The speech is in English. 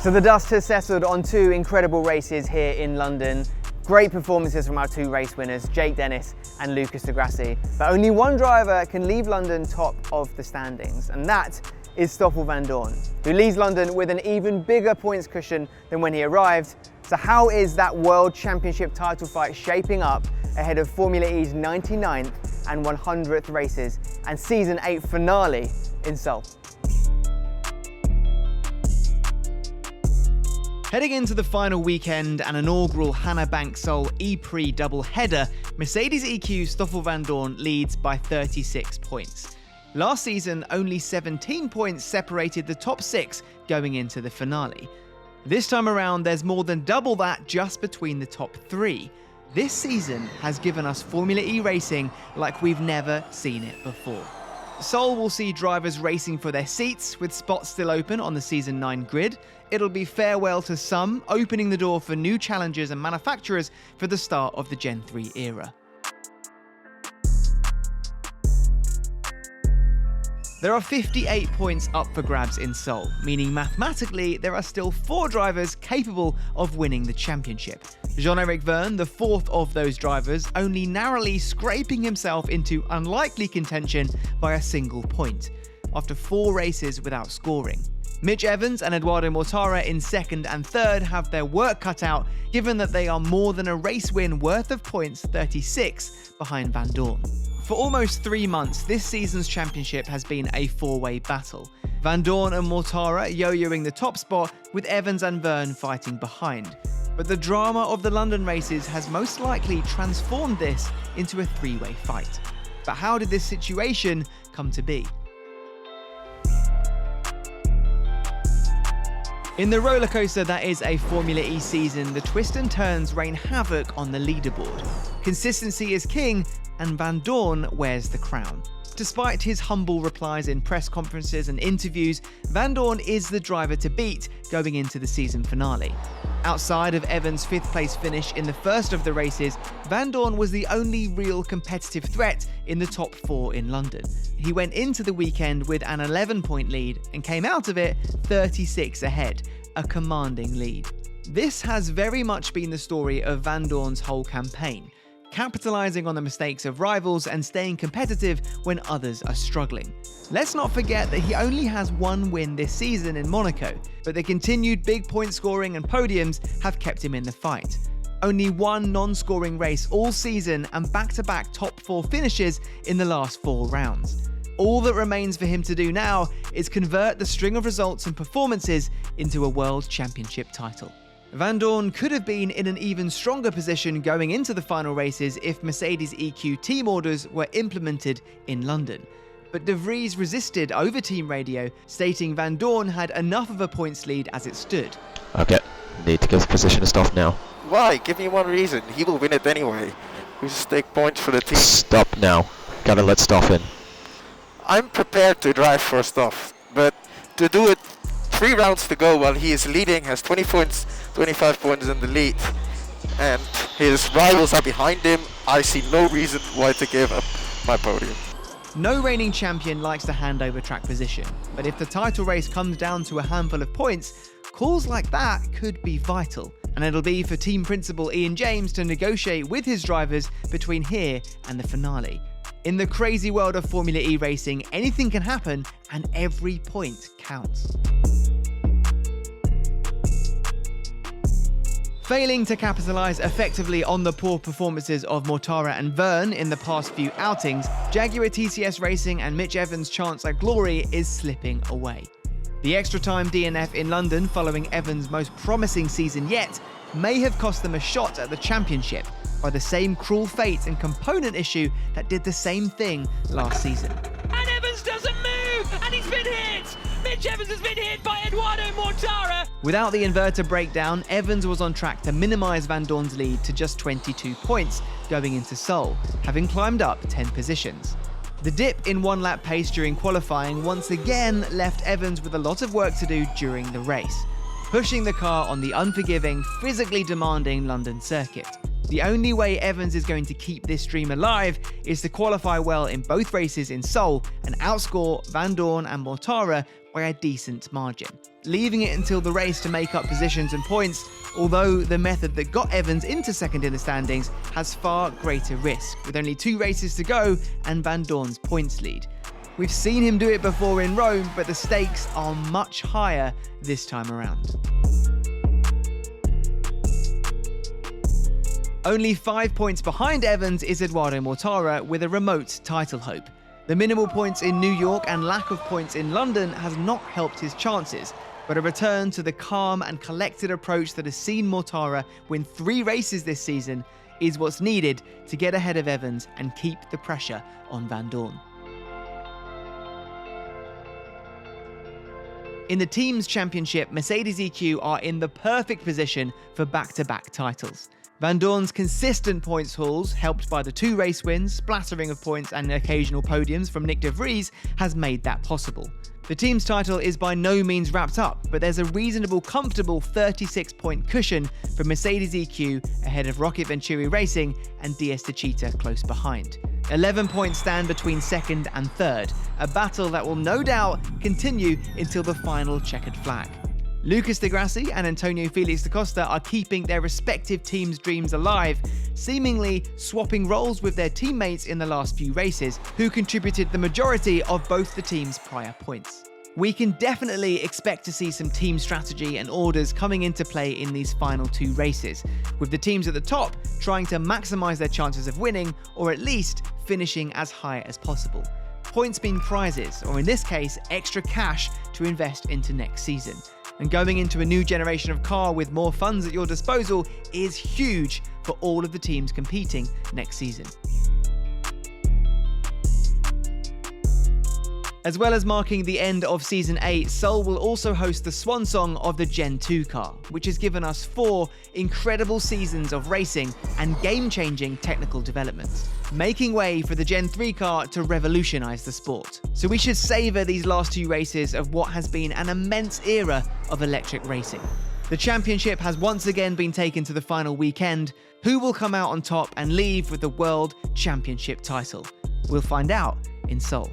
So the dust has settled on two incredible races here in London. Great performances from our two race winners, Jake Dennis and Lucas di Grassi. But only one driver can leave London top of the standings, and that is Stoffel Vandoorne, who leaves London with an even bigger points cushion than when he arrived. So how is that World Championship title fight shaping up ahead of Formula E's 99th and 100th races and Season 8 finale in Seoul? Heading into the final weekend and inaugural Hannah Bank Seoul E-Prix double-header, Mercedes EQ Stoffel Vandoorne leads by 36 points. Last season, only 17 points separated the top 6 going into the finale. This time around, there's more than double that just between the top 3. This season has given us Formula E racing like we've never seen it before. Seoul will see drivers racing for their seats, with spots still open on the Season 9 grid. It'll be farewell to some, opening the door for new challengers and manufacturers for the start of the Gen 3 era. There are 58 points up for grabs in Seoul, meaning mathematically there are still 4 drivers capable of winning the championship. Jean-Eric Vergne, the 4th of those drivers, only narrowly scraping himself into unlikely contention by a single point, after 4 races without scoring. Mitch Evans and Edoardo Mortara in 2nd and 3rd have their work cut out, given that they are more than a race win worth of points, 36, behind Vandoorne. For almost 3 months, this season's championship has been a 4-way battle. Vandoorne and Mortara yo-yoing the top spot, with Evans and Vergne fighting behind. But the drama of the London races has most likely transformed this into a 3-way fight. But how did this situation come to be? In the rollercoaster that is a Formula E season, the twists and turns rain havoc on the leaderboard. Consistency is king, and Vandoorne wears the crown. Despite his humble replies in press conferences and interviews, Vandoorne is the driver to beat going into the season finale. Outside of Evans' 5th place finish in the first of the races, Vandoorne was the only real competitive threat in the top 4 in London. He went into the weekend with an 11-point lead and came out of it 36 ahead, a commanding lead. This has very much been the story of Vandoorne's whole campaign, capitalising on the mistakes of rivals and staying competitive when others are struggling. Let's not forget that he only has 1 win this season in Monaco, but the continued big point scoring and podiums have kept him in the fight. Only 1 non-scoring race all season and back-to-back top 4 finishes in the last 4 rounds. All that remains for him to do now is convert the string of results and performances into a World Championship title. Vandoorne could have been in an even stronger position going into the final races if Mercedes EQ team orders were implemented in London. But De Vries resisted over team radio, stating Vandoorne had enough of a points lead as it stood. Okay, need to give position to Stoff now. Why? Give me one reason. He will win it anyway. We just take points for the team. Stop now. Gotta let Stoff in. I'm prepared to drive for Stoff, but to do it 3 rounds to go while he is leading, has 20 points, 25 points in the lead, and his rivals are behind him, I see no reason why to give up my podium. No reigning champion likes to hand over track position, but if the title race comes down to a handful of points, calls like that could be vital, and it'll be for team principal Ian James to negotiate with his drivers between here and the finale. In the crazy world of Formula E racing, anything can happen and every point counts. Failing to capitalise effectively on the poor performances of Mortara and Vergne in the past few outings, Jaguar TCS Racing and Mitch Evans' chance at glory is slipping away. The extra time DNF in London following Evans' most promising season yet may have cost them a shot at the championship by the same cruel fate and component issue that did the same thing last season. And Evans doesn't move, and he's been hit! Mitch Evans has been hit by Edoardo Mortara! Without the inverter breakdown, Evans was on track to minimise Vandoorne's lead to just 22 points going into Seoul, having climbed up 10 positions. The dip in 1-lap pace during qualifying once again left Evans with a lot of work to do during the race, pushing the car on the unforgiving, physically demanding London circuit. The only way Evans is going to keep this dream alive is to qualify well in both races in Seoul and outscore Vandoorne and Mortara by a decent margin, leaving it until the race to make up positions and points, although the method that got Evans into second in the standings has far greater risk, with only 2 races to go and Vandoorne's points lead. We've seen him do it before in Rome, but the stakes are much higher this time around. Only 5 points behind Evans is Edoardo Mortara with a remote title hope. The minimal points in New York and lack of points in London has not helped his chances, but a return to the calm and collected approach that has seen Mortara win 3 races this season is what's needed to get ahead of Evans and keep the pressure on Vandoorne. In the Teams Championship, Mercedes EQ are in the perfect position for back-to-back titles. Vandoorne's consistent points hauls, helped by the 2 race wins, splattering of points and occasional podiums from Nick de Vries, has made that possible. The team's title is by no means wrapped up, but there's a reasonable, comfortable 36-point cushion for Mercedes EQ ahead of Rocket Venturi Racing and DS Techeetah close behind. 11 points stand between second and third, a battle that will no doubt continue until the final checkered flag. Lucas Di Grassi and Antonio Felix da Costa are keeping their respective teams' dreams alive, seemingly swapping roles with their teammates in the last few races, who contributed the majority of both the teams' prior points. We can definitely expect to see some team strategy and orders coming into play in these final 2 races, with the teams at the top trying to maximise their chances of winning, or at least finishing as high as possible. Points being prizes, or in this case, extra cash to invest into next season. And going into a new generation of car with more funds at your disposal is huge for all of the teams competing next season. As well as marking the end of Season 8, Seoul will also host the swan song of the Gen 2 car, which has given us 4 incredible seasons of racing and game-changing technical developments, making way for the Gen 3 car to revolutionise the sport. So we should savour these last 2 races of what has been an immense era of electric racing. The championship has once again been taken to the final weekend. Who will come out on top and leave with the World Championship title? We'll find out in Seoul.